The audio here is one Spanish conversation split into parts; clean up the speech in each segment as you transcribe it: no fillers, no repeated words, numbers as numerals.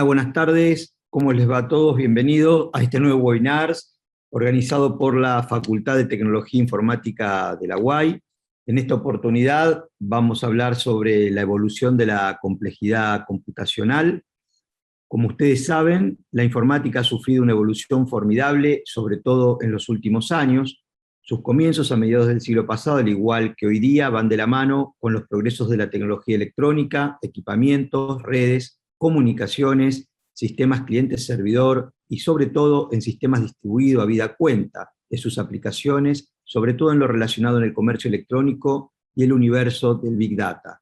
buenas tardes. ¿Cómo les va a todos? Bienvenidos a este nuevo webinar organizado por la Facultad de Tecnología Informática de la UAI. En esta oportunidad vamos a hablar sobre la evolución de la complejidad computacional. Como ustedes saben, la informática ha sufrido una evolución formidable, sobre todo en los últimos años. Sus comienzos a mediados del siglo pasado, al igual que hoy día, van de la mano con los progresos de la tecnología electrónica, equipamientos, redes, comunicaciones, sistemas cliente-servidor y sobre todo en sistemas distribuidos a vida cuenta de sus aplicaciones, sobre todo en lo relacionado en el comercio electrónico y el universo del Big Data.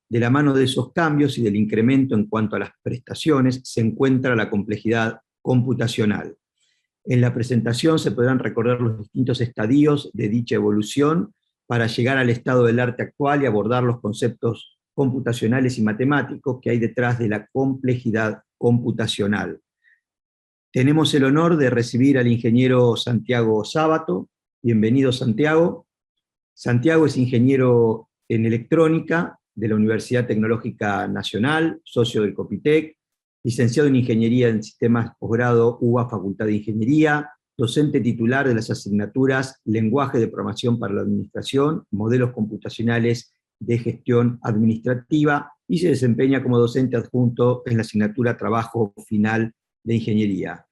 De la mano de esos cambios y del incremento en cuanto a las prestaciones se encuentra la complejidad computacional. En la presentación se podrán recordar los distintos estadios de dicha evolución para llegar al estado del arte actual y abordar los conceptos computacionales y matemáticos que hay detrás de la complejidad computacional. Tenemos el honor de recibir al ingeniero Santiago Sábato. Bienvenido, Santiago. Santiago es ingeniero en electrónica de la Universidad Tecnológica Nacional, socio del Copitec, licenciado en Ingeniería en Sistemas Posgrado UBA Facultad de Ingeniería, docente titular de las asignaturas Lenguaje de Programación para la Administración, Modelos Computacionales de Gestión Administrativa, y se desempeña como docente adjunto en la asignatura Trabajo Final de Ingeniería.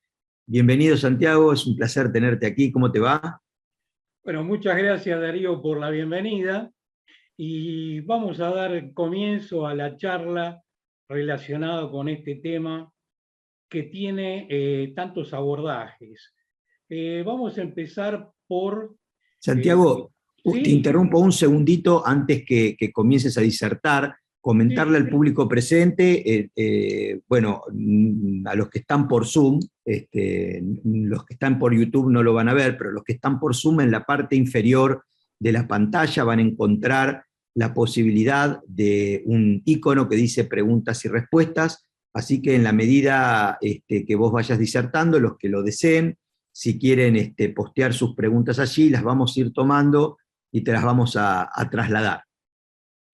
Bienvenido, Santiago, es un placer tenerte aquí. ¿Cómo te va? Bueno, muchas gracias, Darío, por la bienvenida, y vamos a dar comienzo a la charla relacionada con este tema que tiene tantos abordajes. Vamos a empezar por... Santiago, te sí, interrumpo un segundito antes que comiences a disertar, comentarle al público presente, bueno, a los que están por Zoom, los que están por YouTube no lo van a ver, pero los que están por Zoom en la parte inferior de la pantalla van a encontrar la posibilidad de un icono que dice preguntas y respuestas, así que en la medida que vos vayas disertando, los que lo deseen, si quieren postear sus preguntas allí, las vamos a ir tomando y te las vamos a trasladar.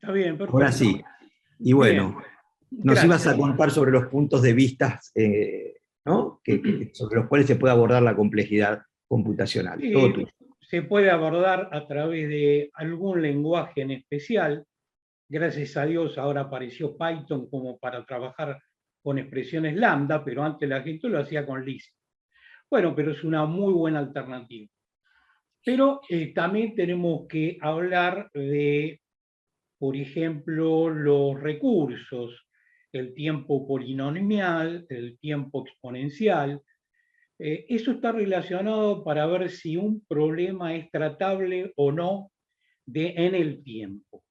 está bien, perfecto. Ahora sí. Y bueno, bien, nos ibas gracias. a contar sobre los puntos de vista, ¿no? Sobre los cuales se puede abordar la complejidad computacional. Todo tuyo. Se puede abordar a través de algún lenguaje en especial. Gracias a Dios ahora apareció Python como para trabajar con expresiones lambda, pero antes la gente lo hacía con Lisp. Bueno, pero es una muy buena alternativa. Pero también tenemos que hablar de, por ejemplo, los recursos, el tiempo polinomial, el tiempo exponencial. Eso está relacionado para ver si un problema es tratable o no en el tiempo.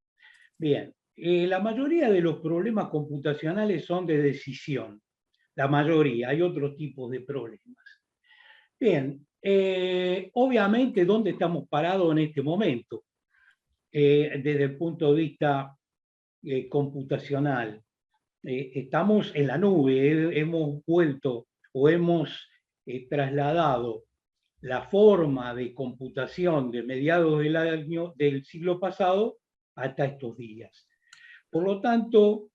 Bien, la mayoría de los problemas computacionales son de decisión. La mayoría, hay otros tipos de problemas. Bien, obviamente, ¿dónde estamos parados en este momento? Desde el punto de vista computacional. Estamos en la nube, hemos vuelto o hemos trasladado la forma de computación de mediados del siglo pasado hasta estos días. Por lo tanto,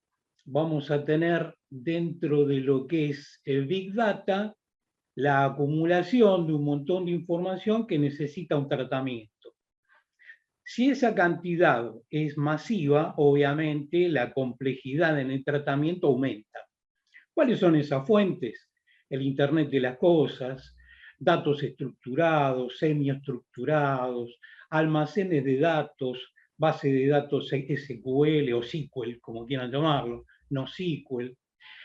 vamos a tener dentro de lo que es el Big Data la acumulación de un montón de información que necesita un tratamiento. Si esa cantidad es masiva, obviamente la complejidad en el tratamiento aumenta. ¿Cuáles son esas fuentes? El Internet de las cosas, datos estructurados, semiestructurados, almacenes de datos, base de datos SQL o SQL, como quieran llamarlo, no SQL,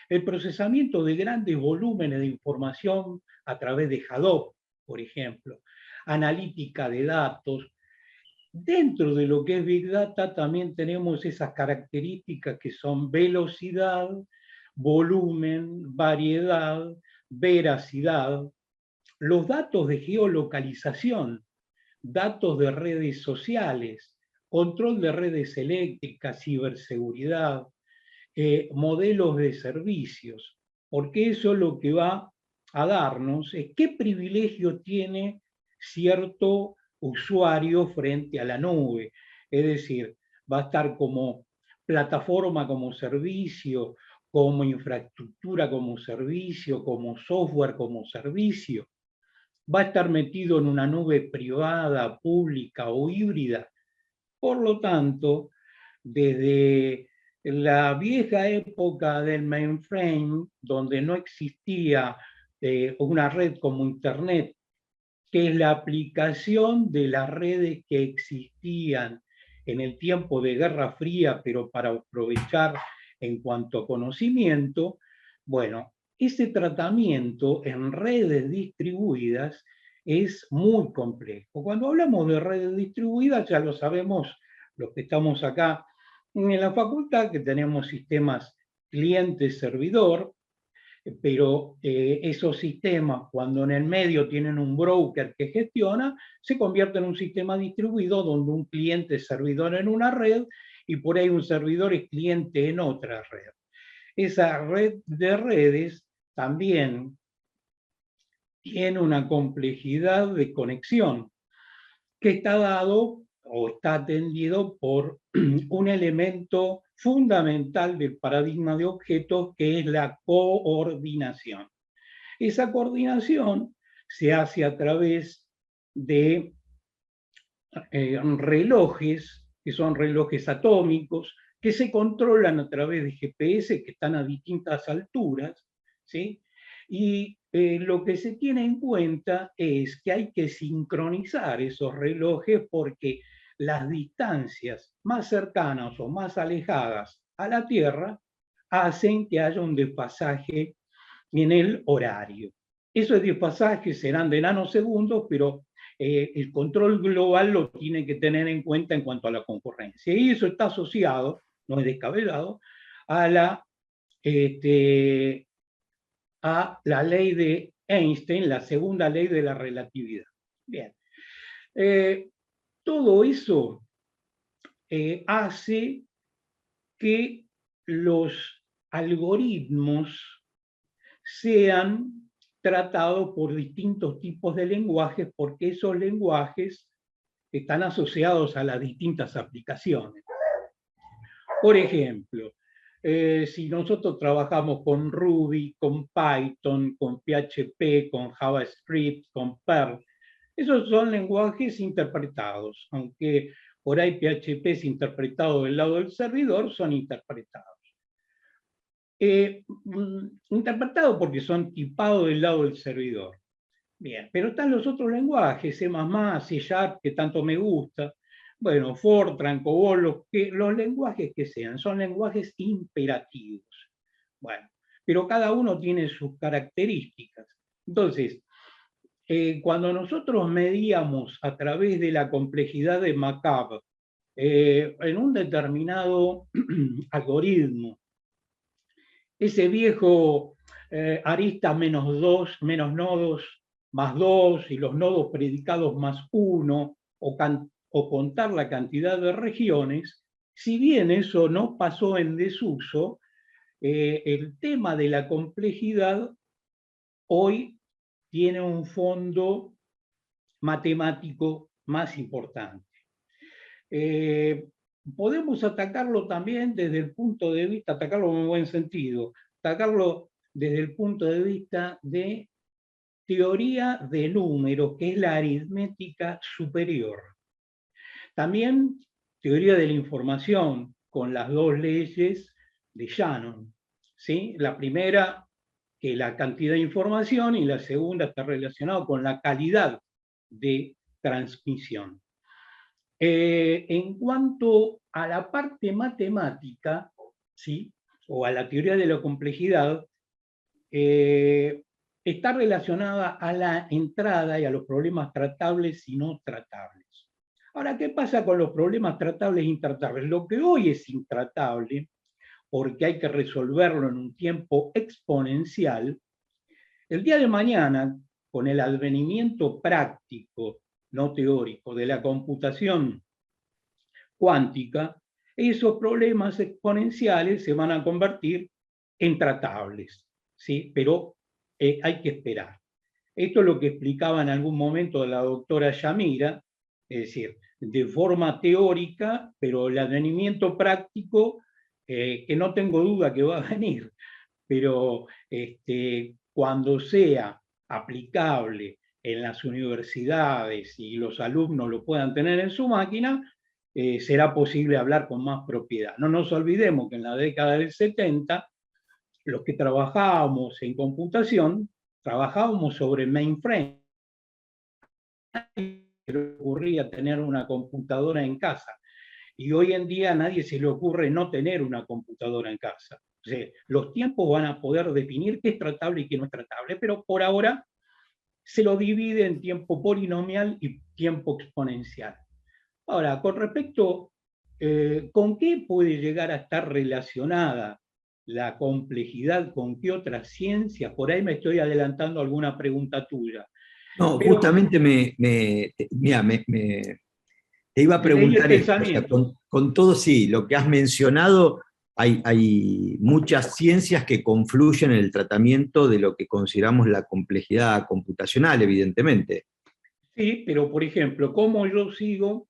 el procesamiento de grandes volúmenes de información a través de Hadoop, por ejemplo, analítica de datos. Dentro de lo que es Big Data también tenemos esas características que son velocidad, volumen, variedad, veracidad, los datos de geolocalización, datos de redes sociales, control de redes eléctricas, ciberseguridad, modelos de servicios, porque eso lo que va a darnos es qué privilegio tiene cierto usuario frente a la nube. Es decir, va a estar como plataforma, como servicio, como infraestructura, como servicio, como software, como servicio. Va a estar metido en una nube privada, pública o híbrida. Por lo tanto, desde la vieja época del mainframe, donde no existía una red como Internet, que es la aplicación de las redes que existían en el tiempo de Guerra Fría, pero para aprovechar en cuanto a conocimiento, bueno, ese tratamiento en redes distribuidas es muy complejo. Cuando hablamos de redes distribuidas, ya lo sabemos los que estamos acá en la facultad, que tenemos sistemas cliente-servidor, pero esos sistemas, cuando en el medio tienen un broker que gestiona, se convierten en un sistema distribuido donde un cliente es servidor en una red y por ahí un servidor es cliente en otra red. Esa red de redes también tiene una complejidad de conexión que está dado o está atendido por un elemento fundamental del paradigma de objetos, que es la coordinación. Esa coordinación se hace a través de relojes, que son relojes atómicos, que se controlan a través de GPS que están a distintas alturas, ¿sí? Y lo que se tiene en cuenta es que hay que sincronizar esos relojes porque las distancias más cercanas o más alejadas a la Tierra hacen que haya un desfasaje en el horario. Esos desfasajes serán de nanosegundos, pero el control global lo tiene que tener en cuenta en cuanto a la concurrencia. Y eso está asociado, no es descabellado, a la ley de Einstein, la segunda ley de la relatividad. Bien. Todo eso hace que los algoritmos sean tratados por distintos tipos de lenguajes, porque esos lenguajes están asociados a las distintas aplicaciones. Por ejemplo, si nosotros trabajamos con Ruby, con Python, con PHP, con JavaScript, con Perl, esos son lenguajes interpretados, aunque por ahí PHP es interpretado del lado del servidor, son interpretados. Interpretados porque son tipados del lado del servidor. Bien, pero están los otros lenguajes, C++, C#, que tanto me gusta, bueno, Fortran, COBOL, los lenguajes que sean, son lenguajes imperativos. Bueno, pero cada uno tiene sus características. Entonces, cuando nosotros medíamos a través de la complejidad de Macab en un determinado algoritmo, ese viejo arista menos 2, menos nodos, más 2, y los nodos predicados más 1, o contar la cantidad de regiones, si bien eso no pasó en desuso, el tema de la complejidad hoy tiene un fondo matemático más importante. Podemos atacarlo también desde el punto de vista, atacarlo en un buen sentido, atacarlo desde el punto de vista de teoría de números, que es la aritmética superior. También teoría de la información, con las dos leyes de Shannon, ¿sí? La primera, que la cantidad de información, y la segunda está relacionada con la calidad de transmisión. En cuanto a la parte matemática, ¿sí? O a la teoría de la complejidad, está relacionada a la entrada y a los problemas tratables y no tratables. Ahora, ¿qué pasa con los problemas tratables e intratables? Lo que hoy es intratable, porque hay que resolverlo en un tiempo exponencial, el día de mañana, con el advenimiento práctico, no teórico, de la computación cuántica, esos problemas exponenciales se van a convertir en tratables, ¿sí? Pero hay que esperar. Esto es lo que explicaba en algún momento la doctora Yamira, es decir, de forma teórica, pero el advenimiento práctico que no tengo duda que va a venir, pero cuando sea aplicable en las universidades y los alumnos lo puedan tener en su máquina, será posible hablar con más propiedad. No nos olvidemos que en la década del 70, los que trabajábamos en computación, trabajábamos sobre mainframe. Le ocurría tener una computadora en casa. Y hoy en día a nadie se le ocurre no tener una computadora en casa. O sea, los tiempos van a poder definir qué es tratable y qué no es tratable, pero por ahora se lo divide en tiempo polinomial y tiempo exponencial. Ahora, con respecto, ¿con qué puede llegar a estar relacionada la complejidad con qué otras ciencias? Por ahí me estoy adelantando a alguna pregunta tuya. No, Pero justamente te iba a te leí el preguntar esto, o sea, pensamiento. con todo sí, lo que has mencionado, hay muchas ciencias que confluyen en el tratamiento de lo que consideramos la complejidad computacional, evidentemente. Sí, pero por ejemplo, ¿cómo yo sigo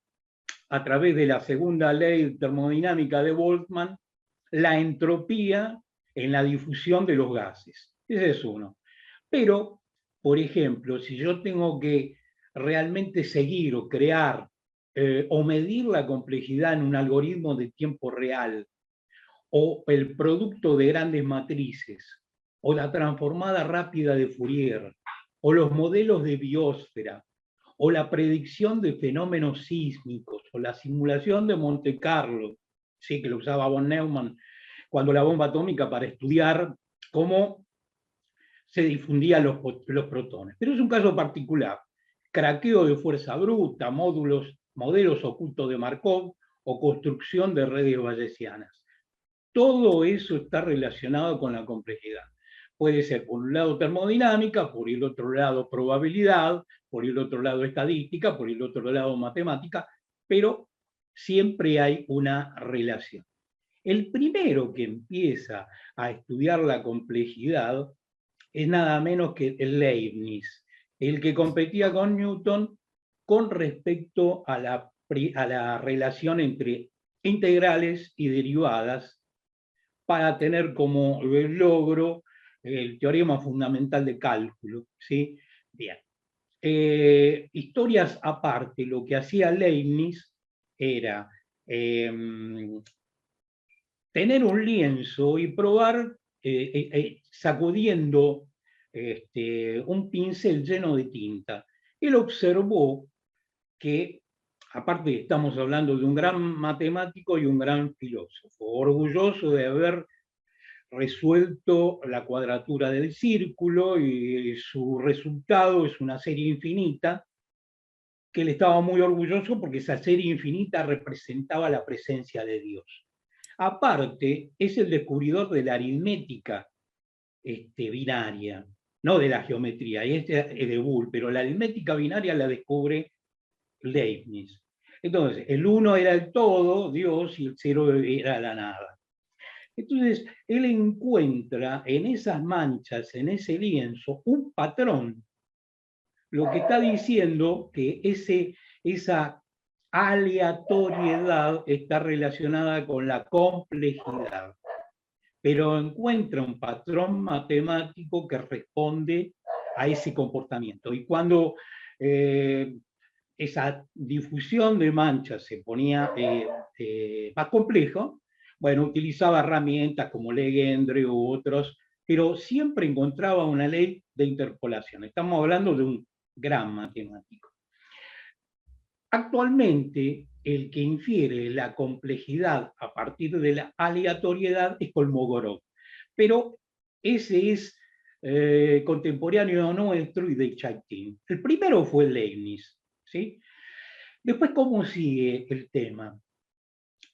a través de la segunda ley termodinámica de Boltzmann la entropía en la difusión de los gases? Ese es uno. Pero, por ejemplo, si yo tengo que realmente seguir o crear o medir la complejidad en un algoritmo de tiempo real, o el producto de grandes matrices, o la transformada rápida de Fourier, o los modelos de biosfera, o la predicción de fenómenos sísmicos, o la simulación de Monte Carlo, sí, que lo usaba von Neumann cuando la bomba atómica para estudiar cómo se difundían los protones. Pero es un caso particular. Craqueo de fuerza bruta, modelos ocultos de Markov o construcción de redes bayesianas. Todo eso está relacionado con la complejidad. Puede ser por un lado termodinámica, por el otro lado probabilidad, por el otro lado estadística, por el otro lado matemática, pero siempre hay una relación. El primero que empieza a estudiar la complejidad es nada menos que el Leibniz, el que competía con Newton con respecto a la relación entre integrales y derivadas para tener como logro el teorema fundamental de cálculo. ¿Sí? Bien. Historias aparte, lo que hacía Leibniz era tener un lienzo y probar sacudiendo un pincel lleno de tinta. Él observó que, aparte estamos hablando de un gran matemático y un gran filósofo, orgulloso de haber resuelto la cuadratura del círculo, y su resultado es una serie infinita, que él estaba muy orgulloso porque esa serie infinita representaba la presencia de Dios. Aparte, es el descubridor de la aritmética binaria, no de la geometría, y es de Boole, pero la aritmética binaria la descubre Leibniz. Entonces, el 1 era el todo, Dios, y el 0 era la nada. Entonces, él encuentra en esas manchas, en ese lienzo, un patrón, lo que está diciendo que esa aleatoriedad está relacionada con la complejidad, pero encuentra un patrón matemático que responde a ese comportamiento. Y cuando esa difusión de manchas se ponía más complejo, bueno, utilizaba herramientas como Legendre u otros, pero siempre encontraba una ley de interpolación. Estamos hablando de un gran matemático. Actualmente, el que infiere la complejidad a partir de la aleatoriedad es Kolmogorov, pero ese es contemporáneo nuestro y de Chaitin. El primero fue Leibniz, ¿sí? Después, ¿cómo sigue el tema?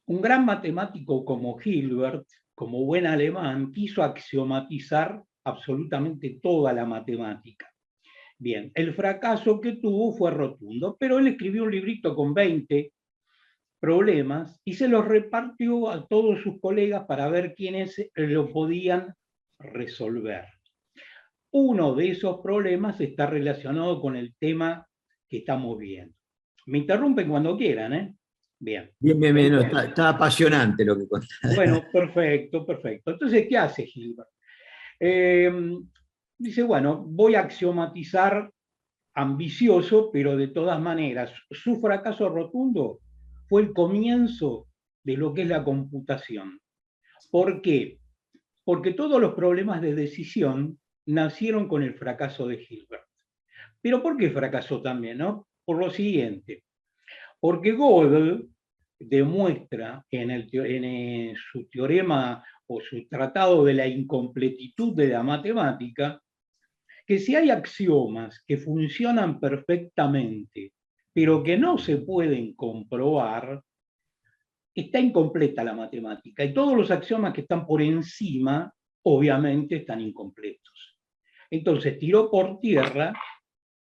Un gran matemático como Hilbert, como buen alemán, quiso axiomatizar absolutamente toda la matemática. Bien, el fracaso que tuvo fue rotundo, pero él escribió un librito con 20 problemas y se los repartió a todos sus colegas para ver quiénes lo podían resolver. Uno de esos problemas está relacionado con el tema que estamos viendo. Me interrumpen cuando quieran, ¿eh? Bien. Bien, bien, bien, no, Entonces, está apasionante lo que contás. bueno, perfecto, perfecto. Entonces, ¿qué hace Hilbert? Eh, Dice, bueno, voy a axiomatizar ambicioso, pero de todas maneras, su fracaso rotundo fue el comienzo de lo que es la computación. ¿Por qué? Porque todos los problemas de decisión nacieron con el fracaso de Hilbert. Pero ¿por qué fracasó también? ¿No? Por lo siguiente, porque Gödel demuestra en su teorema o su tratado de la incompletitud de la matemática que si hay axiomas que funcionan perfectamente, pero que no se pueden comprobar, está incompleta la matemática. Y todos los axiomas que están por encima, obviamente, están incompletos. Entonces tiró por tierra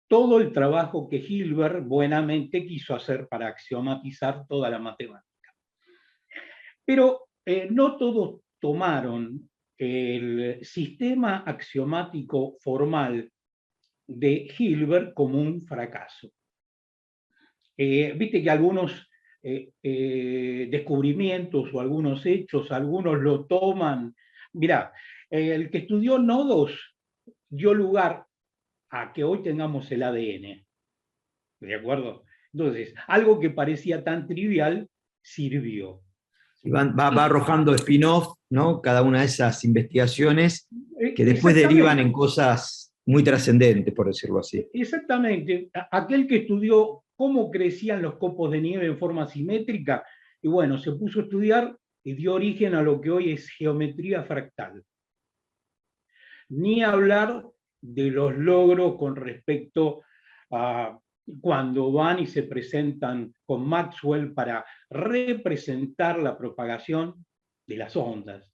todo el trabajo que Hilbert buenamente quiso hacer para axiomatizar toda la matemática. Pero no todos tomaron el sistema axiomático formal de Hilbert como un fracaso. Viste que algunos descubrimientos o algunos hechos, algunos lo toman. Mirá, el que estudió nodos dio lugar a que hoy tengamos el ADN. ¿De acuerdo? Entonces, algo que parecía tan trivial sirvió. Va arrojando spin-off, ¿no? Cada una de esas investigaciones que después derivan en Exactamente. cosas muy trascendentes, por decirlo así. Exactamente. Aquel que estudió cómo crecían los copos de nieve en forma simétrica, y bueno, se puso a estudiar y dio origen a lo que hoy es geometría fractal. Ni hablar de los logros con respecto a cuando van y se presentan con Maxwell para representar la propagación de las ondas.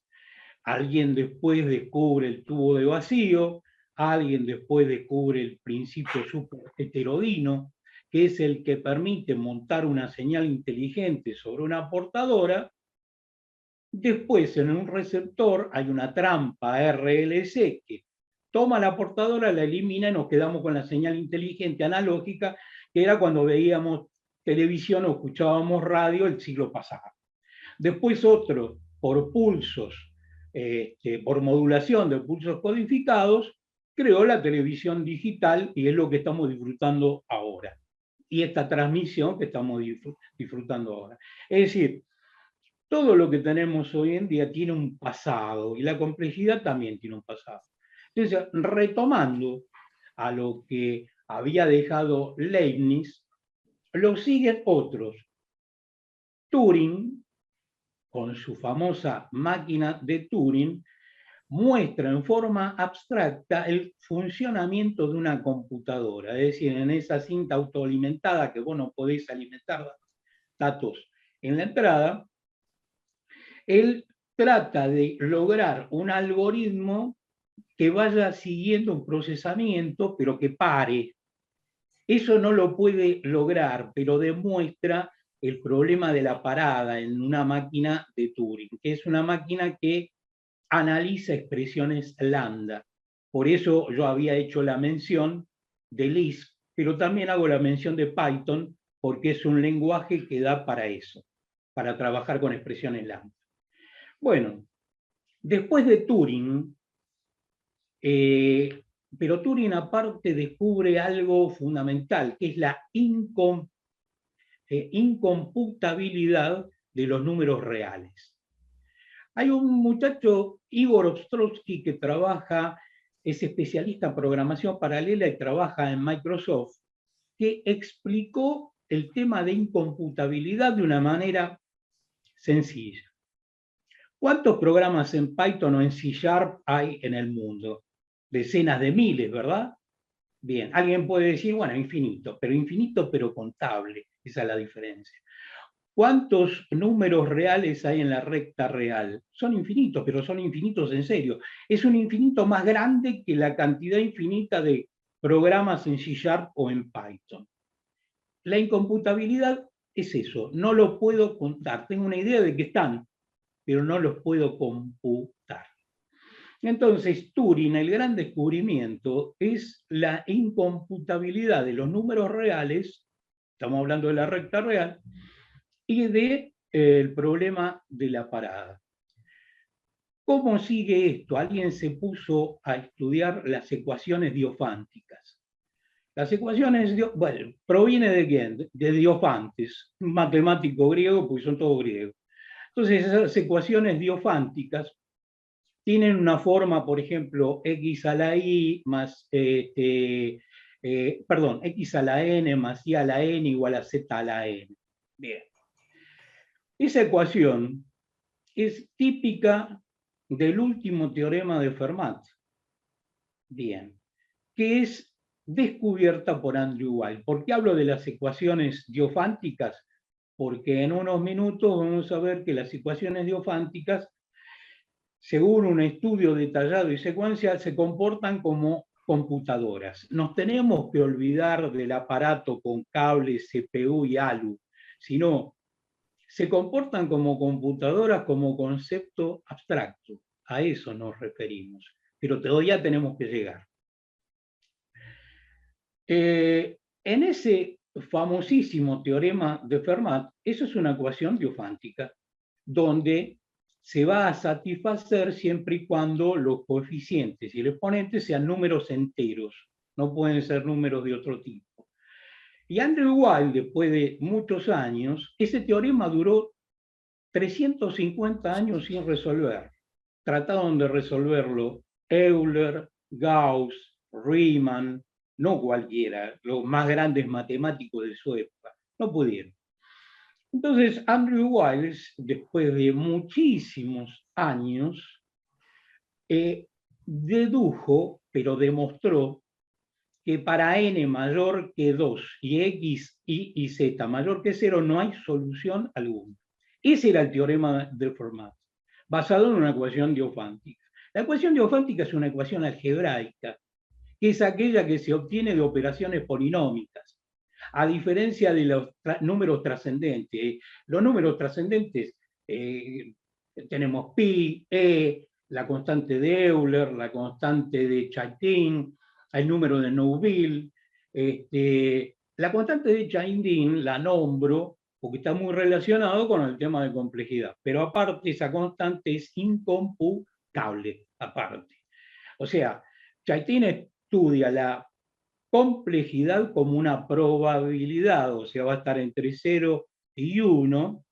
Alguien después descubre el tubo de vacío, alguien después descubre el principio superheterodino, que es el que permite montar una señal inteligente sobre una portadora. Después, en un receptor hay una trampa RLC que toma la portadora, la elimina y nos quedamos con la señal inteligente analógica, que era cuando veíamos televisión o escuchábamos radio el siglo pasado. Después otro, por pulsos, por modulación de pulsos codificados, creó la televisión digital y es lo que estamos disfrutando ahora. Y esta transmisión que estamos disfrutando ahora. Es decir, todo lo que tenemos hoy en día tiene un pasado y la complejidad también tiene un pasado. Entonces, retomando a lo que había dejado Leibniz, lo siguen otros. Turing, con su famosa máquina de Turing, muestra en forma abstracta el funcionamiento de una computadora, es decir, en esa cinta autoalimentada que vos no podés alimentar datos en la entrada, él trata de lograr un algoritmo que vaya siguiendo un procesamiento, pero que pare. Eso no lo puede lograr, pero demuestra el problema de la parada en una máquina de Turing, que es una máquina que analiza expresiones lambda. Por eso yo había hecho la mención de Lisp, pero también hago la mención de Python, porque es un lenguaje que da para eso, para trabajar con expresiones lambda. Bueno, después de Turing, pero Turing aparte descubre algo fundamental, que es la incomputabilidad de los números reales. Hay un muchacho, Igor Ostrovsky, que es especialista en programación paralela y trabaja en Microsoft, que explicó el tema de incomputabilidad de una manera sencilla. ¿Cuántos programas en Python o en C# hay en el mundo? Decenas de miles, ¿verdad? Bien, alguien puede decir, bueno, infinito pero contable, esa es la diferencia. ¿Cuántos números reales hay en la recta real? Son infinitos, pero son infinitos en serio. Es un infinito más grande que la cantidad infinita de programas en C# o en Python. La incomputabilidad es eso, no lo puedo contar. Tengo una idea de que están, pero no los puedo computar. Entonces, Turing, el gran descubrimiento es la incomputabilidad de los números reales, estamos hablando de la recta real, y del problema de la parada. ¿Cómo sigue esto? Alguien se puso a estudiar las ecuaciones diofánticas. Las ecuaciones, bueno, ¿proviene de quién? De Diofantes, un matemático griego, porque son todos griegos. Entonces, esas ecuaciones diofánticas tienen una forma, por ejemplo, x a la i más, x a la n más y a la n igual a z a la n. Bien. Esa ecuación es típica del último teorema de Fermat. Bien. Que es descubierta por Andrew Weil. ¿Por qué hablo de las ecuaciones diofánticas? Porque en unos minutos vamos a ver que las ecuaciones diofánticas, según un estudio detallado y secuencial, se comportan como computadoras. Nos tenemos que olvidar del aparato con cable, CPU y ALU, sino se comportan como computadoras como concepto abstracto. A eso nos referimos, pero todavía tenemos que llegar. En ese famosísimo teorema de Fermat, eso es una ecuación diofántica, donde se va a satisfacer siempre y cuando los coeficientes y el exponente sean números enteros, no pueden ser números de otro tipo. Y Andrew Weil, después de muchos años, ese teorema duró 350 años sin resolver. Trataron de resolverlo Euler, Gauss, Riemann, no cualquiera, los más grandes matemáticos de su época, no pudieron. Entonces, Andrew Wiles, después de muchísimos años, dedujo, pero demostró, que para n mayor que 2 y x, y y z mayor que 0 no hay solución alguna. Ese era el teorema de Fermat, basado en una ecuación diofántica. La ecuación diofántica es una ecuación algebraica, que es aquella que se obtiene de operaciones polinómicas, a diferencia de los números trascendentes. Los números trascendentes tenemos pi, la constante de Euler, la constante de Chaitin, el número de Neuville. La constante de Chaitin la nombro porque está muy relacionado con el tema de complejidad, pero aparte esa constante es incomputable, aparte. O sea, Chaitin estudia la complejidad como una probabilidad, o sea, va a estar entre 0 y 1,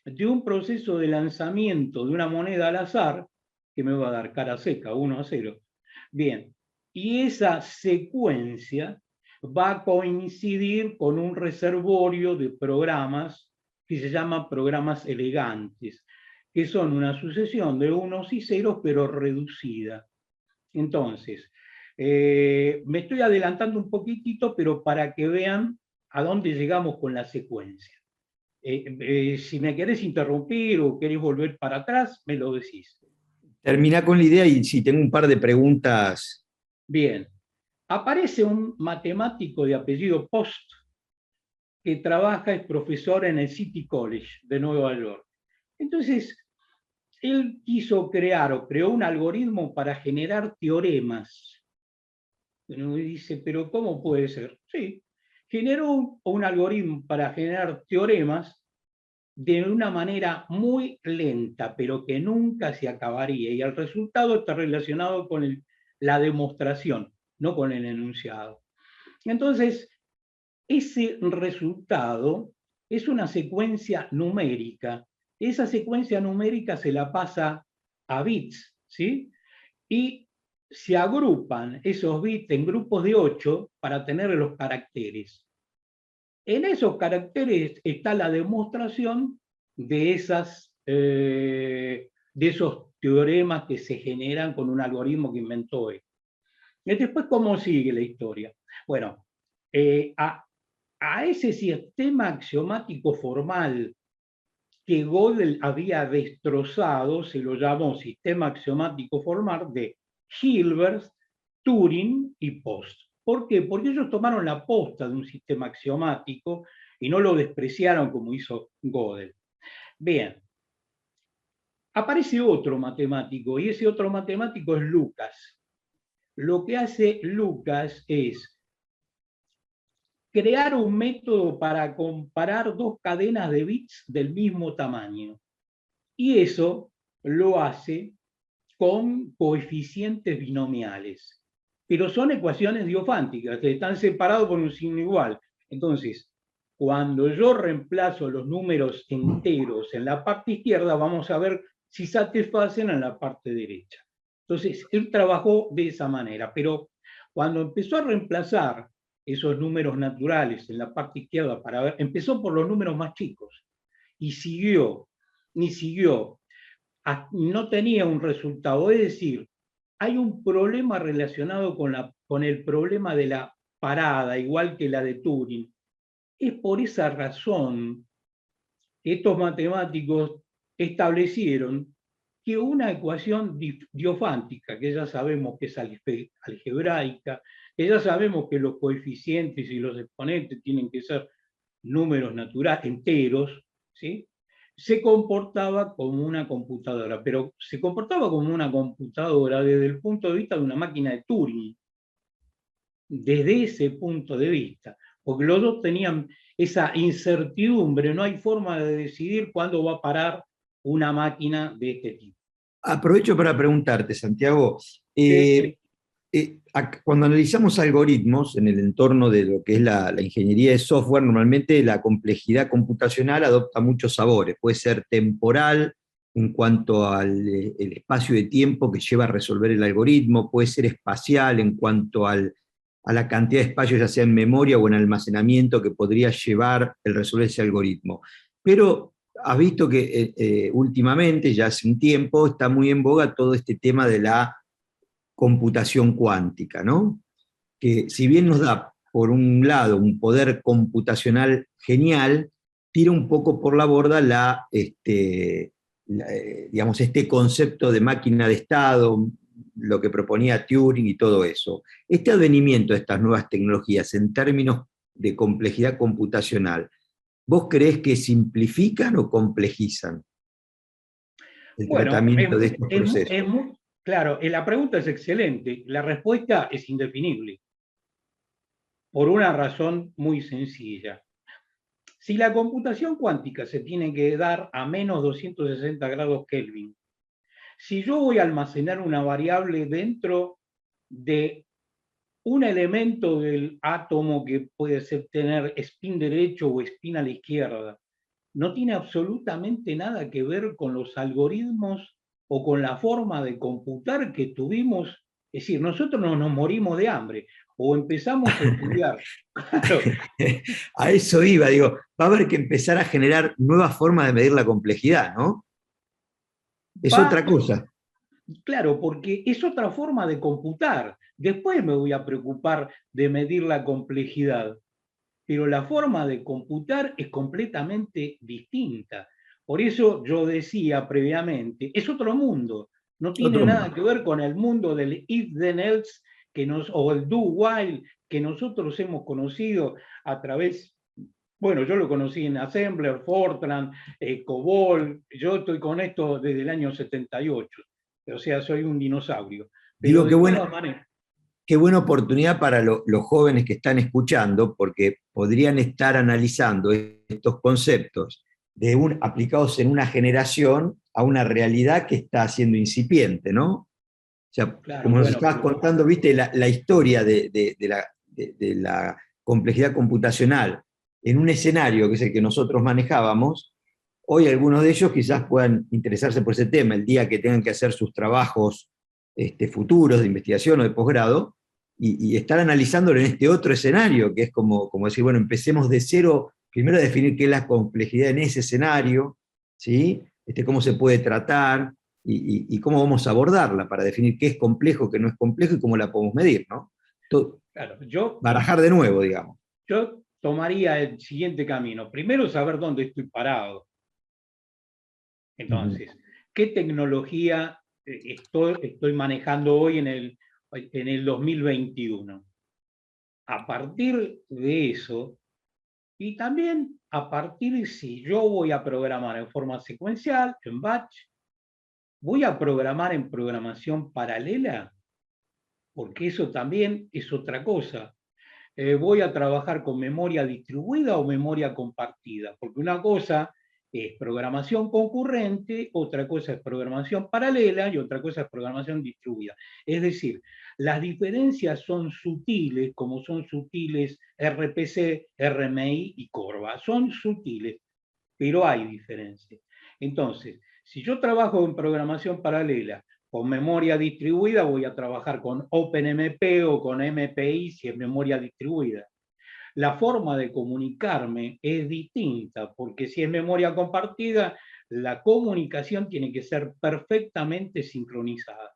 de un proceso de lanzamiento de una moneda al azar, que me va a dar cara seca, 1 a 0. Bien, y esa secuencia va a coincidir con un reservorio de programas que se llaman programas elegantes, que son una sucesión de unos y ceros, pero reducida. Entonces, me estoy adelantando un poquitito, pero para que vean a dónde llegamos con la secuencia. Si me querés interrumpir o querés volver para atrás, me lo decís. Termina con la idea y si tengo un par de preguntas. Bien. Aparece un matemático de apellido Post que trabaja, es profesor en el City College de Nueva York. Entonces, él quiso crear o creó un algoritmo para generar teoremas. Uno dice, pero ¿cómo puede ser? Sí, generó un algoritmo para generar teoremas de una manera muy lenta, pero que nunca se acabaría. Y el resultado está relacionado con la demostración, no con el enunciado. Entonces, ese resultado es una secuencia numérica. Esa secuencia numérica se la pasa a bits, ¿sí? Y se agrupan esos bits en grupos de 8 para tener los caracteres. En esos caracteres está la demostración de esos teoremas que se generan con un algoritmo que inventó él. Y después, ¿cómo sigue la historia? Bueno, a ese sistema axiomático formal que Gödel había destrozado, se lo llamó sistema axiomático formal de Hilbert, Turing y Post. ¿Por qué? Porque ellos tomaron la posta de un sistema axiomático y no lo despreciaron como hizo Gödel. Bien, aparece otro matemático y ese otro matemático es Lucas. Lo que hace Lucas es crear un método para comparar dos cadenas de bits del mismo tamaño. Y eso lo hace con coeficientes binomiales. Pero son ecuaciones diofánticas, que están separados por un signo igual. Entonces, cuando yo reemplazo los números enteros en la parte izquierda, vamos a ver si satisfacen en la parte derecha. Entonces, él trabajó de esa manera, pero cuando empezó a reemplazar esos números naturales en la parte izquierda para ver, empezó por los números más chicos y siguió, no tenía un resultado. Es decir, hay un problema relacionado con el problema de la parada, igual que la de Turing. Es por esa razón que estos matemáticos establecieron que una ecuación diofántica, que ya sabemos que es algebraica, que ya sabemos que los coeficientes y los exponentes tienen que ser números naturales enteros, ¿sí? Se comportaba como una computadora, pero se comportaba como una computadora desde el punto de vista de una máquina de Turing, desde ese punto de vista, porque los dos tenían esa incertidumbre, no hay forma de decidir cuándo va a parar una máquina de este tipo. Aprovecho para preguntarte, Santiago, Sí. cuando analizamos algoritmos en el entorno de lo que es la ingeniería de software, normalmente la complejidad computacional adopta muchos sabores. Puede ser temporal en cuanto al el espacio de tiempo que lleva a resolver el algoritmo, puede ser espacial en cuanto a la cantidad de espacio, ya sea en memoria o en almacenamiento, que podría llevar el resolver ese algoritmo. Pero has visto que últimamente, ya hace un tiempo, está muy en boga todo este tema de la computación cuántica, ¿no? Que si bien nos da, por un lado, un poder computacional genial, tira un poco por la borda digamos, este concepto de máquina de estado, lo que proponía Turing y todo eso. Este advenimiento de estas nuevas tecnologías en términos de complejidad computacional, ¿vos creés que simplifican o complejizan el Bueno, tratamiento de estos procesos? claro, la pregunta es excelente, la respuesta es indefinible, por una razón muy sencilla. Si la computación cuántica se tiene que dar a menos 260 grados Kelvin, si yo voy a almacenar una variable dentro de un elemento del átomo que puede ser tener spin derecho o spin a la izquierda, no tiene absolutamente nada que ver con los algoritmos o con la forma de computar que tuvimos. Es decir, nosotros no nos morimos de hambre o empezamos a estudiar. Claro, A eso iba, digo, va a haber que empezar a generar nuevas formas de medir la complejidad, ¿no? Es va, otra cosa. claro, porque es otra forma de computar. Después me voy a preocupar de medir la complejidad, pero la forma de computar es completamente distinta. Por eso yo decía previamente, es otro mundo, no tiene Otro nada mundo. que ver con el mundo del if then else o el do while que nosotros hemos conocido a través, bueno, yo lo conocí en Assembler, Fortran, COBOL, yo estoy con esto desde el año 78, o sea, soy un dinosaurio, pero Digo, de todas maneras, qué buena oportunidad para los jóvenes que están escuchando, porque podrían estar analizando estos conceptos aplicados en una generación a una realidad que está siendo incipiente, ¿no? O sea, claro, como nos bueno, estabas pero contando, viste, la historia de la complejidad computacional en un escenario que es el que nosotros manejábamos, hoy algunos de ellos quizás puedan interesarse por ese tema, el día que tengan que hacer sus trabajos futuros de investigación o de posgrado, y estar analizándolo en este otro escenario, que es como decir, bueno, empecemos de cero, primero a definir qué es la complejidad en ese escenario, ¿sí? Cómo se puede tratar, y cómo vamos a abordarla para definir qué es complejo, qué no es complejo y cómo la podemos medir, ¿no? claro, Barajar de nuevo, digamos. yo tomaría el siguiente camino. Primero, saber dónde estoy parado. Ujú. Entonces, ¿qué tecnología estoy manejando hoy en el 2021? A partir de eso, y también a partir de si yo voy a programar en forma secuencial, en batch, voy a programar en programación paralela, porque eso también es otra cosa. voy a trabajar con memoria distribuida o memoria compartida, porque una cosa es programación concurrente, otra cosa es programación paralela y otra cosa es programación distribuida. Es decir, las diferencias son sutiles, como son sutiles RPC, RMI y Corva. Son sutiles, pero hay diferencias. Entonces, si yo trabajo en programación paralela con memoria distribuida, voy a trabajar con OpenMP o con MPI si es memoria distribuida. La forma de comunicarme es distinta, porque si es memoria compartida, la comunicación tiene que ser perfectamente sincronizada.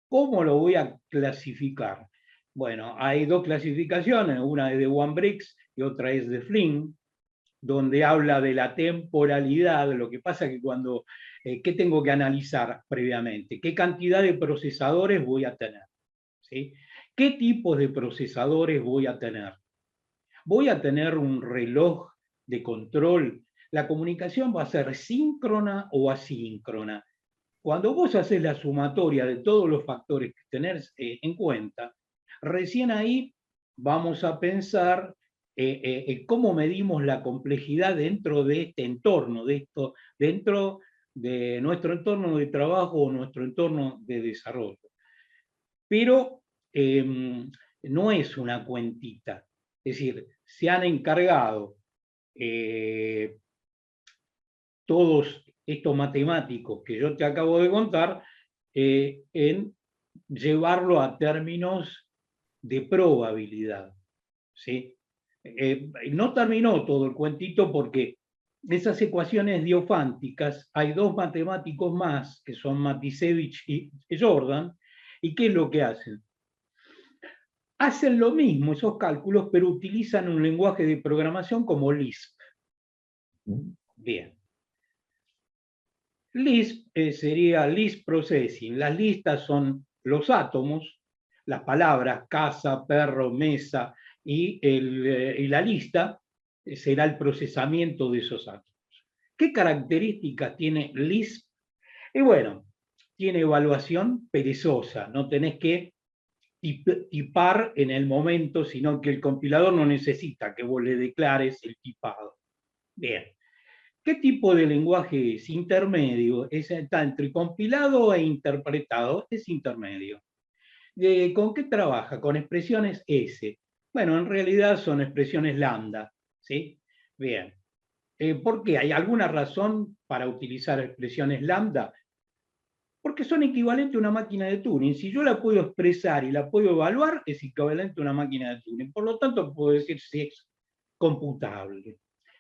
¿Cómo lo voy a clasificar? Bueno, hay dos clasificaciones, una es de One-Bricks y otra es de Flynn, donde habla de la temporalidad. Lo que pasa es que cuando, ¿qué tengo que analizar previamente? ¿Qué cantidad de procesadores voy a tener? ¿Sí? ¿Qué tipos de procesadores voy a tener? ¿Voy a tener un reloj de control? La comunicación va a ser síncrona o asíncrona. Cuando vos haces la sumatoria de todos los factores que tenés en cuenta, recién ahí vamos a pensar cómo medimos la complejidad dentro de este entorno, dentro de nuestro entorno de trabajo o nuestro entorno de desarrollo. Pero no es una cuentita. Es decir, se han encargado todos estos matemáticos que yo te acabo de contar en llevarlo a términos de probabilidad. ¿Sí? No terminó todo el cuentito porque esas ecuaciones diofánticas, hay dos matemáticos más, que son Matisevich y Jordan, ¿y qué es lo que hacen? Hacen lo mismo esos cálculos, pero utilizan un lenguaje de programación como Lisp. Bien. Lisp sería List Processing. Las listas son los átomos, las palabras casa, perro, mesa y la lista será el procesamiento de esos átomos. ¿Qué características tiene Lisp? Y bueno, tiene evaluación perezosa, no tenés que tipar en el momento, sino que el compilador no necesita que vos le declares el tipado. Bien. ¿Qué tipo de lenguaje es? Intermedio. Está entre compilado e interpretado. Es intermedio. ¿Con qué trabaja? Con expresiones S. Bueno, en realidad son expresiones lambda. ¿Sí? Bien. ¿Por qué? ¿Hay alguna razón para utilizar expresiones lambda? Porque son equivalentes a una máquina de Turing. Si yo la puedo expresar y la puedo evaluar, es equivalente a una máquina de Turing. Por lo tanto, puedo decir si es computable.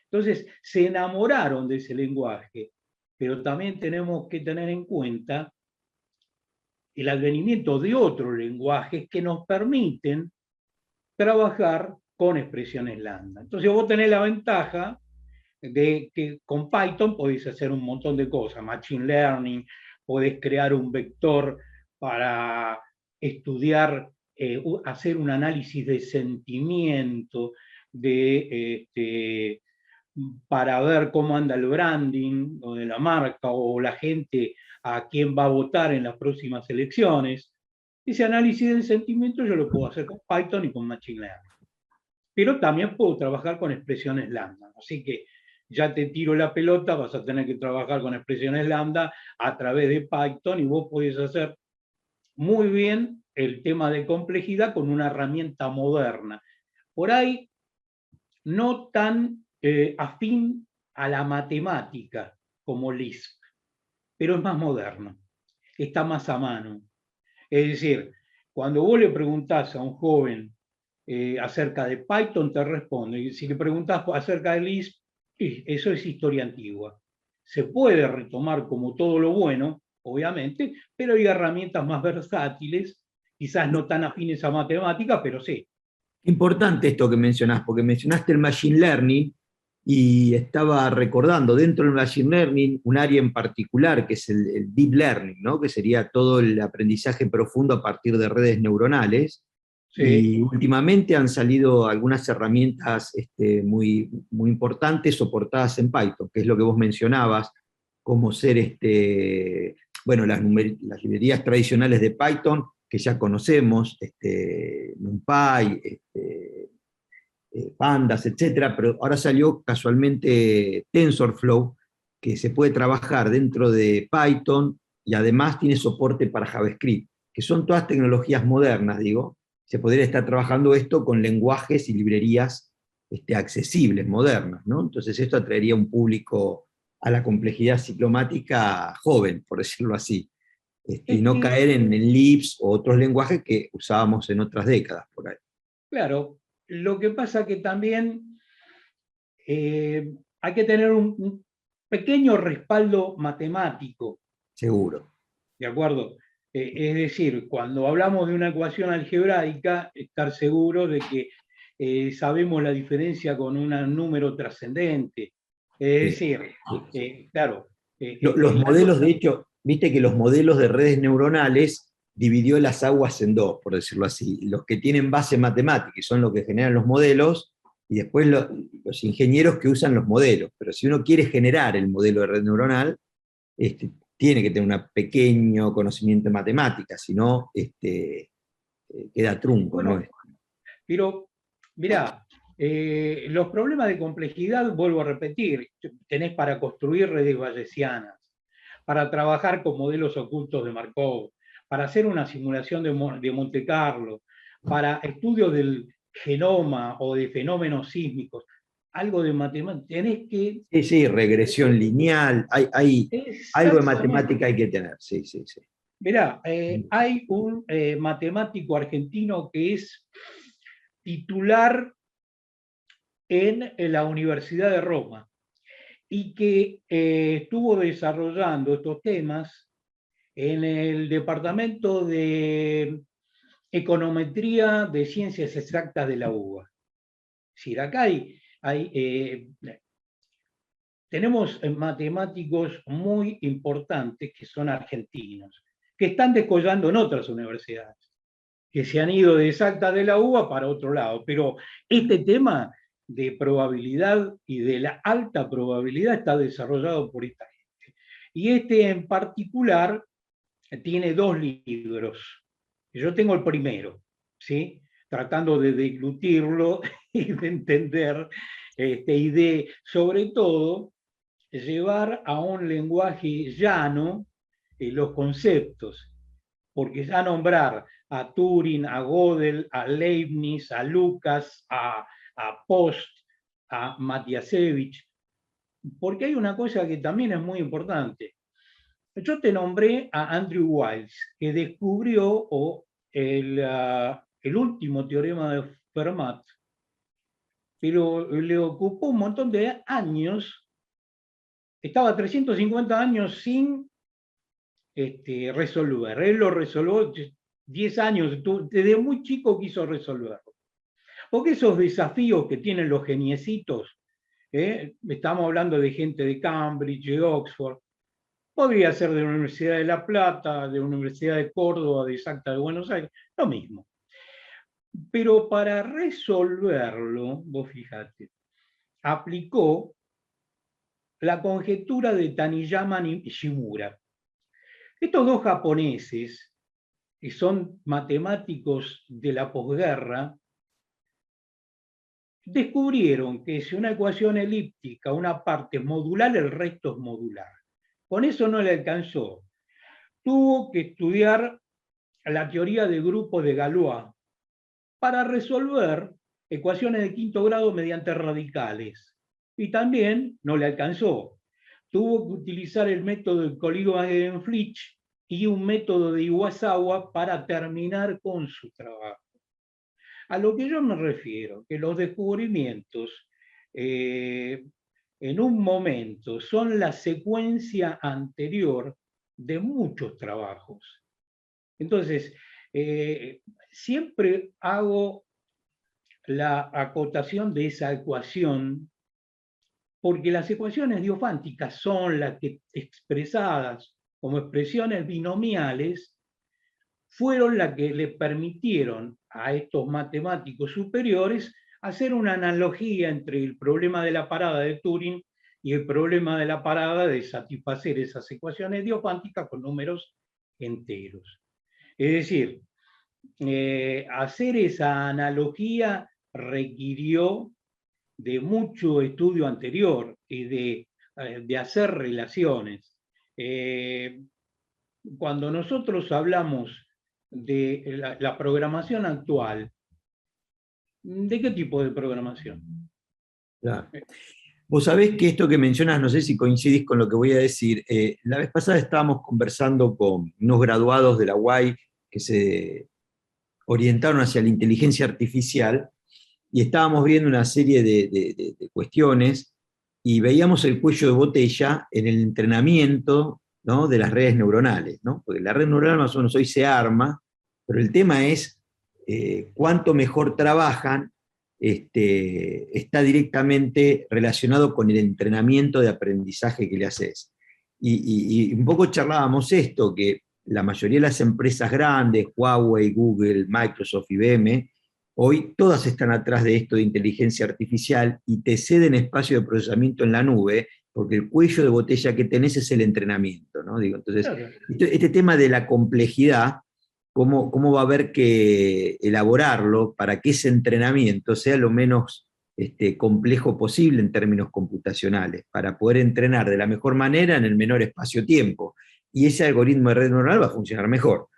Entonces, se enamoraron de ese lenguaje, pero también tenemos que tener en cuenta el advenimiento de otros lenguajes que nos permiten trabajar con expresiones lambda. Entonces, vos tenés la ventaja de que con Python podéis hacer un montón de cosas, Machine Learning, podés crear un vector para estudiar, hacer un análisis de sentimiento, para ver cómo anda el branding o de la marca o la gente a quién va a votar en las próximas elecciones. Ese análisis del sentimiento yo lo puedo hacer con Python y con Machine Learning. Pero también puedo trabajar con expresiones lambda. Así que ya te tiro la pelota, vas a tener que trabajar con expresiones lambda a través de Python y vos podés hacer muy bien el tema de complejidad con una herramienta moderna. Por ahí no tan afín a la matemática como Lisp, pero es más moderno, está más a mano. Es decir, cuando vos le preguntás a un joven acerca de Python, te responde. Y si le preguntás acerca de Lisp, eso es historia antigua. Se puede retomar como todo lo bueno, obviamente, pero hay herramientas más versátiles, quizás no tan afines a matemática, pero sí. Importante esto que mencionás, porque mencionaste el Machine Learning y estaba recordando dentro del Machine Learning un área en particular que es el Deep Learning, ¿no? Que sería todo el aprendizaje profundo a partir de redes neuronales. Sí. Y últimamente han salido algunas herramientas muy, muy importantes soportadas en Python, que es lo que vos mencionabas, como ser, bueno, las librerías tradicionales de Python, que ya conocemos, NumPy, Pandas, etcétera, pero ahora salió casualmente TensorFlow, que se puede trabajar dentro de Python y además tiene soporte para JavaScript, que son todas tecnologías modernas, digo. Se podría estar trabajando esto con lenguajes y librerías accesibles, modernas, ¿no? Entonces esto atraería un público a la complejidad ciclomática joven, por decirlo así, y Es no que, caer en Lisp o otros lenguajes que usábamos en otras décadas por ahí. claro, lo que pasa que también hay que tener un pequeño respaldo matemático, Seguro. ¿de acuerdo? Es decir, cuando hablamos de una ecuación algebraica, estar seguro de que sabemos la diferencia con un número trascendente. Es Sí, decir, sí, sí. claro, Los la modelos, de hecho, viste que los modelos de redes neuronales dividió las aguas en dos, por decirlo así. Los que tienen base matemática y son los que generan los modelos, y después los ingenieros que usan los modelos. Pero si uno quiere generar el modelo de red neuronal, tiene que tener un pequeño conocimiento de matemáticas, si no, queda trunco, ¿no? bueno, pero mirá, los problemas de complejidad, vuelvo a repetir, tenés para construir redes bayesianas, para trabajar con modelos ocultos de Markov, para hacer una simulación de Monte Carlo, para estudios del genoma o de fenómenos sísmicos, algo de matemática, tenés que... Sí, sí, regresión lineal, hay algo de Exactamente. matemática hay que tener, sí, sí, sí. Mirá, hay un matemático argentino que es titular en la Universidad de Roma y que estuvo desarrollando estos temas en el Departamento de Econometría de Ciencias Exactas de la UBA. Es decir, acá tenemos matemáticos muy importantes que son argentinos, que están descollando en otras universidades, que se han ido de Exactas de la UBA para otro lado. Pero este tema de probabilidad y de la alta probabilidad está desarrollado por esta gente. Y este en particular tiene dos libros. Yo tengo el primero, ¿sí? Tratando de deglutirlo y de entender, y de, sobre todo, llevar a un lenguaje llano los conceptos, porque ya nombrar a Turing, a Gödel, a Leibniz, a Lucas, a Post, a Matiasevich, porque hay una cosa que también es muy importante. Yo te nombré a Andrew Wiles, que descubrió el último teorema de Fermat, pero le ocupó un montón de años, estaba 350 años sin resolver. Él lo resolvió 10 años, desde muy chico quiso resolverlo. Porque esos desafíos que tienen los geniecitos, estamos hablando de gente de Cambridge, de Oxford, podría ser de la Universidad de La Plata, de la Universidad de Córdoba, de Exacta de Buenos Aires, lo mismo. Pero para resolverlo, vos fíjate, aplicó la conjetura de Taniyama Nishimura. Estos dos japoneses, que son matemáticos de la posguerra, descubrieron que si una ecuación elíptica, una parte es modular, el resto es modular. Con eso no le alcanzó. Tuvo que estudiar la teoría de grupos de Galois para resolver ecuaciones de quinto grado mediante radicales. Y también no le alcanzó. Tuvo que utilizar el método de Collier-Flitch y un método de Iwasawa para terminar con su trabajo. A lo que yo me refiero, que los descubrimientos en un momento son la secuencia anterior de muchos trabajos. Entonces, siempre hago la acotación de esa ecuación porque las ecuaciones diofánticas son las que expresadas como expresiones binomiales fueron las que le permitieron a estos matemáticos superiores hacer una analogía entre el problema de la parada de Turing y el problema de la parada de satisfacer esas ecuaciones diofánticas con números enteros. Es decir, hacer esa analogía requirió de mucho estudio anterior y de hacer relaciones. Cuando nosotros hablamos de la programación actual, ¿de qué tipo de programación? Claro. Vos sabés que esto que mencionas, no sé si coincidís con lo que voy a decir. La vez pasada estábamos conversando con unos graduados de la UAI que se orientaron hacia la inteligencia artificial y estábamos viendo una serie de cuestiones y veíamos el cuello de botella en el entrenamiento, ¿no?, de las redes neuronales, ¿no? Porque la red neuronal más o menos hoy se arma, pero el tema es cuánto mejor trabajan, está directamente relacionado con el entrenamiento de aprendizaje que le haces. Y un poco charlábamos esto, que la mayoría de las empresas grandes, Huawei, Google, Microsoft, IBM, hoy todas están atrás de esto de inteligencia artificial y te ceden espacio de procesamiento en la nube, porque el cuello de botella que tenés es el entrenamiento, ¿no? Digo, entonces, Claro. este tema de la complejidad, cómo va a haber que elaborarlo para que ese entrenamiento sea lo menos complejo posible en términos computacionales, para poder entrenar de la mejor manera en el menor espacio-tiempo. Y ese algoritmo de red neuronal va a funcionar mejor.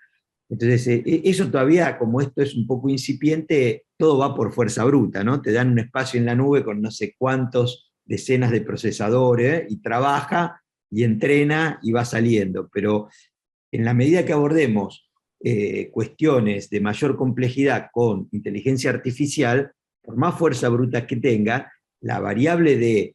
Entonces, eso todavía, como esto es un poco incipiente, todo va por fuerza bruta, ¿no? Te dan un espacio en la nube con no sé cuántos decenas de procesadores y trabaja y entrena y va saliendo. Pero en la medida que abordemos cuestiones de mayor complejidad con inteligencia artificial, por más fuerza bruta que tenga, la variable de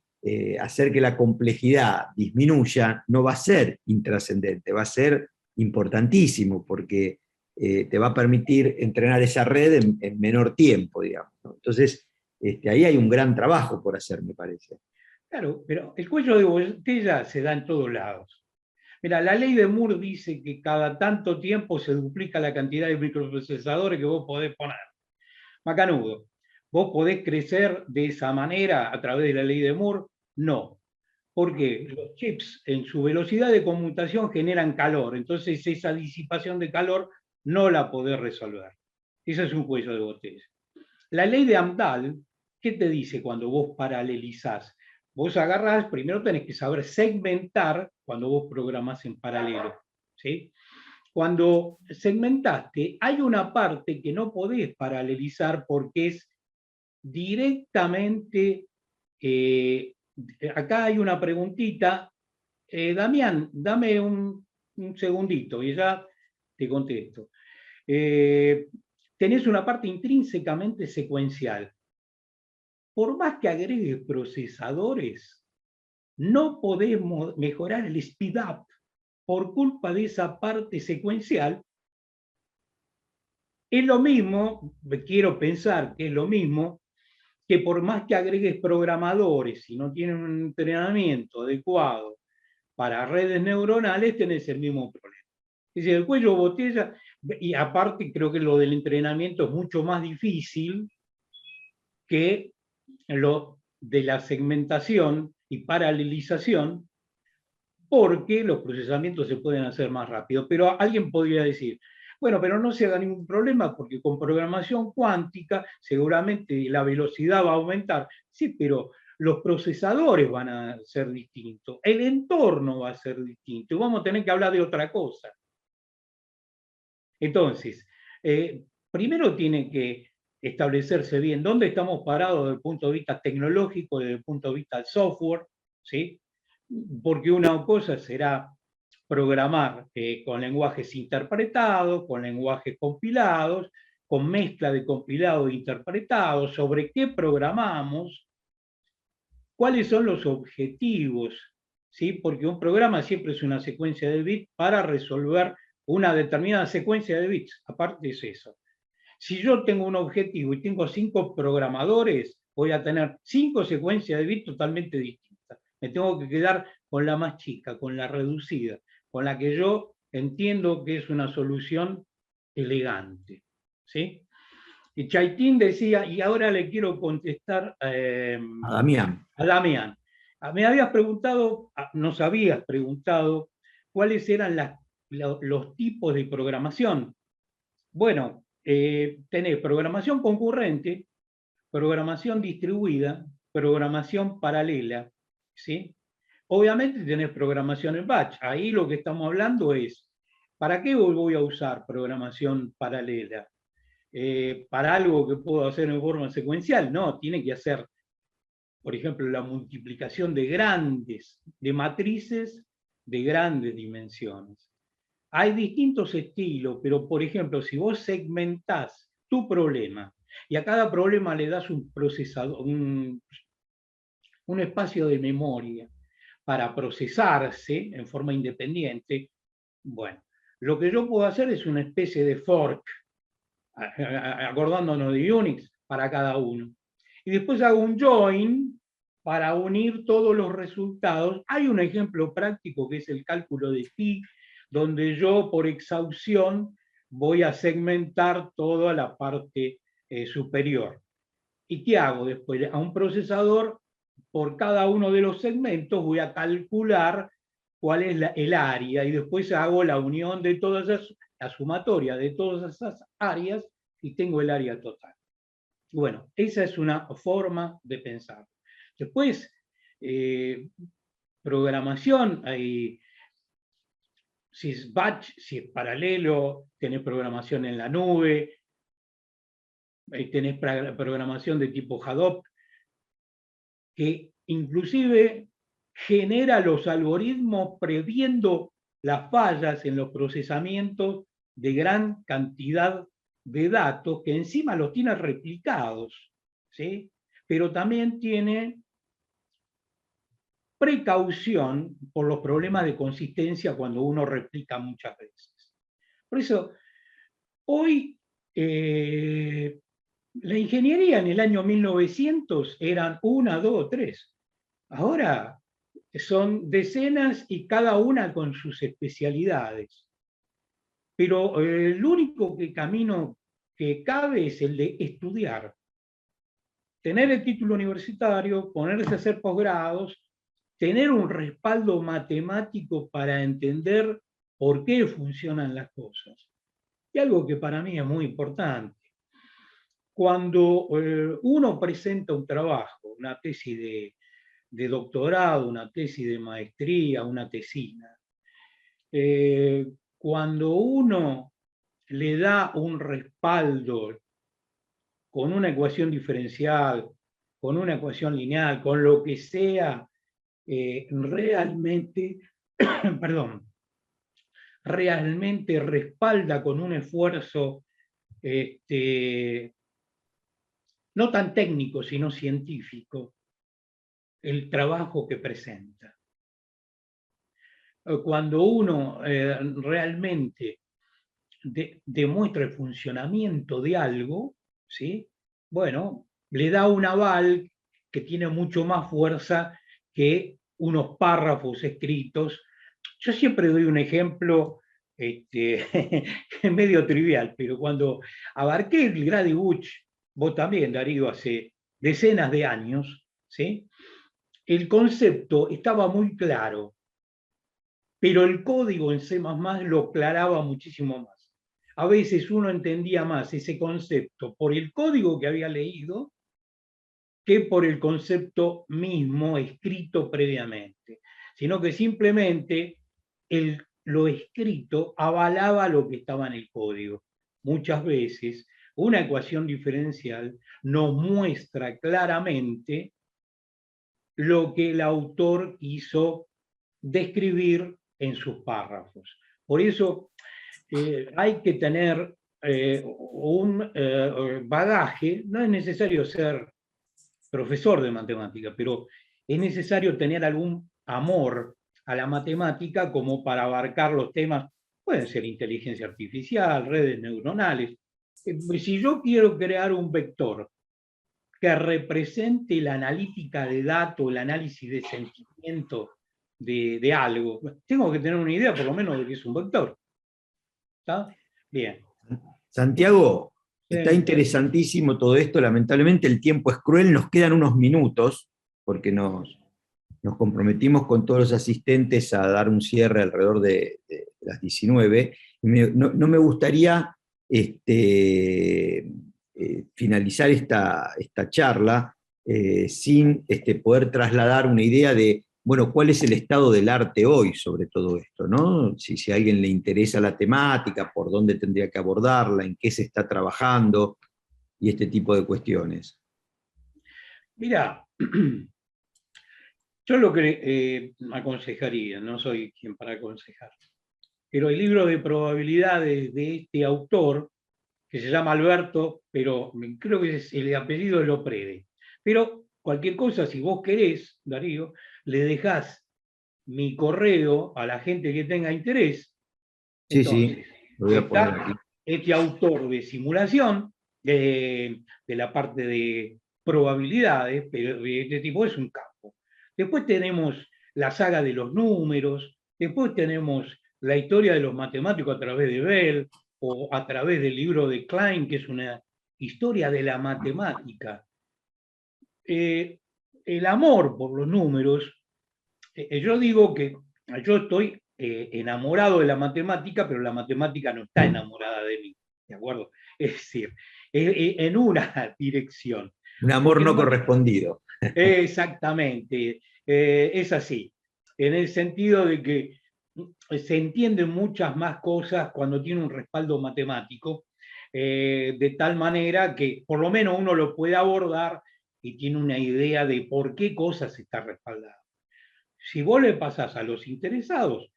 hacer que la complejidad disminuya no va a ser intrascendente, va a ser importantísimo, porque te va a permitir entrenar esa red en menor tiempo, digamos, ¿no? Entonces, ahí hay un gran trabajo por hacer, me parece. Claro, pero el cuello de botella se da en todos lados. Mira, la ley de Moore dice que cada tanto tiempo se duplica la cantidad de microprocesadores que vos podés poner. Macanudo, ¿vos podés crecer de esa manera a través de la ley de Moore? No, porque los chips en su velocidad de conmutación generan calor, entonces esa disipación de calor no la podés resolver. Eso es un cuello de botella. La ley de Amdahl, ¿qué te dice cuando vos paralelizás? Vos agarrás, primero tenés que saber segmentar cuando vos programás en paralelo, ¿sí? Cuando segmentaste, hay una parte que no podés paralelizar porque es directamente, acá hay una preguntita, Damián, dame un segundito y ya te contesto. Tenés una parte intrínsecamente secuencial. Por más que agregues procesadores, no podemos mejorar el speed up por culpa de esa parte secuencial. Es lo mismo, quiero pensar que es lo mismo, que por más que agregues programadores, si no tienen un entrenamiento adecuado para redes neuronales, tenés el mismo problema. Es decir, el cuello de botella, y aparte creo que lo del entrenamiento es mucho más difícil que lo de la segmentación y paralelización, porque los procesamientos se pueden hacer más rápido. Pero alguien podría decir, bueno, pero no se haga ningún problema porque con programación cuántica seguramente la velocidad va a aumentar. Sí, pero los procesadores van a ser distintos, el entorno va a ser distinto y vamos a tener que hablar de otra cosa. Entonces, primero tiene que establecerse bien dónde estamos parados desde el punto de vista tecnológico, desde el punto de vista del software, ¿sí? Porque una cosa será programar con lenguajes interpretados, con lenguajes compilados, con mezcla de compilado e interpretado, sobre qué programamos, cuáles son los objetivos, ¿sí? Porque un programa siempre es una secuencia de bits para resolver una determinada secuencia de bits, aparte es eso. Si yo tengo un objetivo y tengo 5 programadores, voy a tener 5 secuencias de bits totalmente distintas. Me tengo que quedar con la más chica, con la reducida, con la que yo entiendo que es una solución elegante, ¿sí? Y Chaitín decía, y ahora le quiero contestar A Damián. a Damián. Me habías preguntado, nos habías preguntado cuáles eran los tipos de programación. Bueno, tenés programación concurrente, programación distribuida, programación paralela, ¿sí? Obviamente tenés programación en batch. Ahí lo que estamos hablando es, ¿para qué voy a usar programación paralela? ¿Para algo que puedo hacer en forma secuencial? No, tiene que hacer, por ejemplo, la multiplicación de matrices de grandes dimensiones. Hay distintos estilos, pero por ejemplo, si vos segmentás tu problema y a cada problema le das un procesador, un espacio de memoria para procesarse en forma independiente, bueno, lo que yo puedo hacer es una especie de fork, acordándonos de Unix, para cada uno. Y después hago un join para unir todos los resultados. Hay un ejemplo práctico que es el cálculo de pi, donde yo por exhaustión voy a segmentar toda la parte superior. ¿Y qué hago después? A un procesador, por cada uno de los segmentos, voy a calcular cuál es el área y después hago la unión de todas esas, la sumatoria de todas esas áreas y tengo el área total. Bueno, esa es una forma de pensar. Después, programación, si es batch, si es paralelo, tenés programación en la nube, tenés programación de tipo Hadoop, que inclusive genera los algoritmos previendo las fallas en los procesamientos de gran cantidad de datos, que encima los tiene replicados, ¿sí? Pero también tiene precaución por los problemas de consistencia cuando uno replica muchas veces. Por eso, hoy la ingeniería en el año 1900 eran 1, 2, 3. Ahora son decenas y cada una con sus especialidades. Pero el único camino que cabe es el de estudiar. Tener el título universitario, ponerse a hacer posgrados, tener un respaldo matemático para entender por qué funcionan las cosas. Y algo que para mí es muy importante. Cuando uno presenta un trabajo, una tesis de doctorado, una tesis de maestría, una tesina, cuando uno le da un respaldo con una ecuación diferencial, con una ecuación lineal, con lo que sea, realmente, perdón, realmente respalda con un esfuerzo no tan técnico, sino científico, el trabajo que presenta. Cuando uno realmente demuestra el funcionamiento de algo, ¿sí? Bueno, le da un aval que tiene mucho más fuerza que unos párrafos escritos. Yo siempre doy un ejemplo medio trivial, pero cuando abarqué el Grady Butch, vos también, Darío, hace decenas de años, ¿sí? El concepto estaba muy claro, pero el código en C++ lo aclaraba muchísimo más. A veces uno entendía más ese concepto por el código que había leído que por el concepto mismo escrito previamente, sino que simplemente lo escrito avalaba lo que estaba en el código. Muchas veces una ecuación diferencial nos muestra claramente lo que el autor quiso describir en sus párrafos. Por eso hay que tener un bagaje, no es necesario ser profesor de matemática, pero es necesario tener algún amor a la matemática como para abarcar los temas, pueden ser inteligencia artificial, redes neuronales. Si yo quiero crear un vector que represente la analítica de datos, el análisis de sentimiento de algo, tengo que tener una idea por lo menos de qué es un vector. ¿Está? Bien. Santiago, está interesantísimo todo esto. Lamentablemente el tiempo es cruel, nos quedan unos minutos, porque nos comprometimos con todos los asistentes a dar un cierre alrededor de las 19. No me gustaría finalizar esta charla sin poder trasladar una idea de, bueno, cuál es el estado del arte hoy sobre todo esto, ¿no? Si a alguien le interesa la temática, por dónde tendría que abordarla, en qué se está trabajando y este tipo de cuestiones. Mira, yo lo que aconsejaría, no soy quien para aconsejar, pero el libro de probabilidades de este autor, que se llama Alberto, pero creo que es el apellido de Loprede. Pero cualquier cosa, si vos querés, Darío, le dejás mi correo a la gente que tenga interés. Sí, sí, Entonces, lo voy a poner aquí. está este autor de simulación, de la parte de probabilidades, pero de este tipo es un campo. Después tenemos la saga de los números, después tenemos la historia de los matemáticos a través de Bell, o a través del libro de Klein, que es una historia de la matemática. El amor por los números, yo digo que yo estoy enamorado de la matemática, pero la matemática no está enamorada de mí, ¿de acuerdo? Es decir, en una dirección. Un amor Porque no correspondido. exactamente, es así, en el sentido de que se entienden muchas más cosas cuando tiene un respaldo matemático, de tal manera que por lo menos uno lo puede abordar y tiene una idea de por qué cosas está respaldado. Si vos le pasás a los interesados,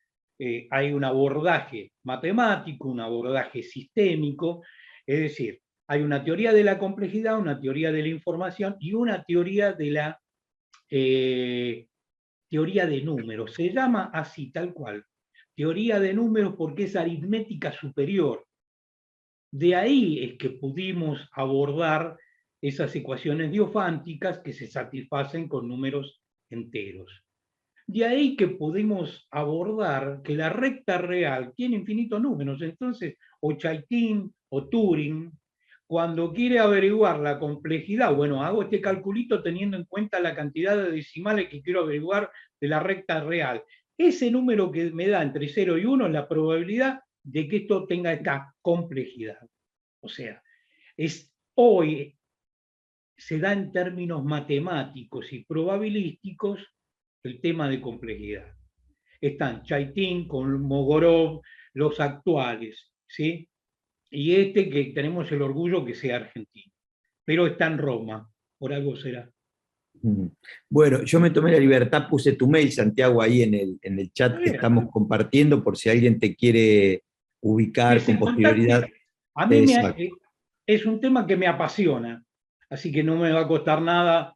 hay un abordaje matemático, un abordaje sistémico, es decir, hay una teoría de la complejidad, una teoría de la información y una teoría de la teoría de números. Se llama así, tal cual. Teoría de números porque es aritmética superior. De ahí es que pudimos abordar esas ecuaciones diofánticas que se satisfacen con números enteros. De ahí que pudimos abordar que la recta real tiene infinitos números. Entonces, o Chaitin o Turing, cuando quiere averiguar la complejidad, bueno, hago este calculito teniendo en cuenta la cantidad de decimales que quiero averiguar de la recta real. Ese número que me da entre 0 y 1 es la probabilidad de que esto tenga esta complejidad. O sea, hoy se da en términos matemáticos y probabilísticos el tema de complejidad. Están Chaitin con Mogorov, los actuales, ¿sí? Y este que tenemos el orgullo que sea argentino. Pero está en Roma, por algo será. Bueno, yo me tomé la libertad, puse tu mail, Santiago, ahí en el chat que estamos compartiendo, por si alguien te quiere ubicar con posterioridad. A mí es un tema que me apasiona, así que no me va a costar nada,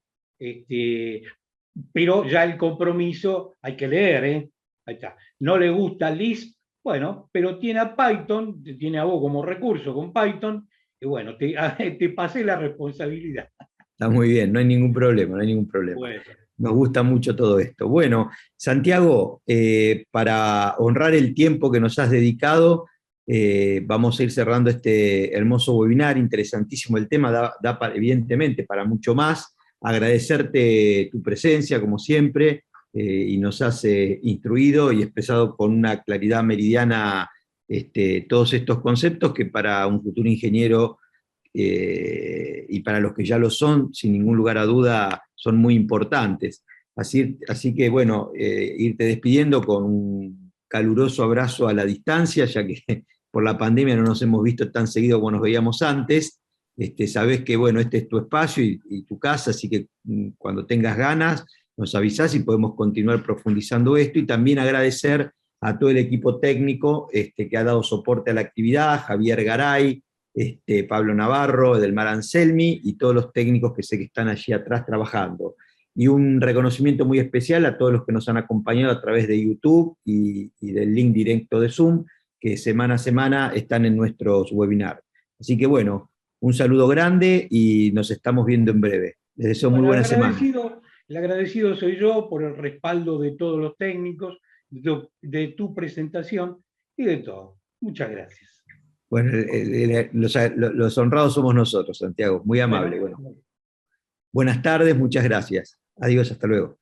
pero ya el compromiso hay que leer, ¿eh? Ahí está. No le gusta Lisp, bueno, pero tiene a Python, tiene a vos como recurso con Python, y bueno, te pasé la responsabilidad. Está muy bien, no hay ningún problema, no hay ningún problema. Bueno. Nos gusta mucho todo esto. Bueno, Santiago, para honrar el tiempo que nos has dedicado, vamos a ir cerrando este hermoso webinar, interesantísimo el tema, da evidentemente para mucho más. Agradecerte tu presencia, como siempre, y nos has instruido y expresado con una claridad meridiana todos estos conceptos que para un futuro ingeniero y para los que ya lo son, sin ningún lugar a duda, son muy importantes. Así que, bueno, irte despidiendo con un caluroso abrazo a la distancia, ya que por la pandemia no nos hemos visto tan seguido como nos veíamos antes. Sabés que, bueno, este es tu espacio y tu casa, así que cuando tengas ganas nos avisás y podemos continuar profundizando esto, y también agradecer a todo el equipo técnico que ha dado soporte a la actividad, Javier Garay, Pablo Navarro, Edelmar Anselmi y todos los técnicos que sé que están allí atrás trabajando. Y un reconocimiento muy especial a todos los que nos han acompañado a través de YouTube y del link directo de Zoom, que semana a semana están en nuestros webinars. Así que bueno, un saludo grande y nos estamos viendo en breve. Les deseo muy buena semana. El agradecido soy yo por el respaldo de todos los técnicos, de tu presentación y de todo. Muchas gracias. Bueno, los honrados somos nosotros, Santiago. Muy amable. Bueno, buenas tardes, muchas gracias. Adiós, hasta luego.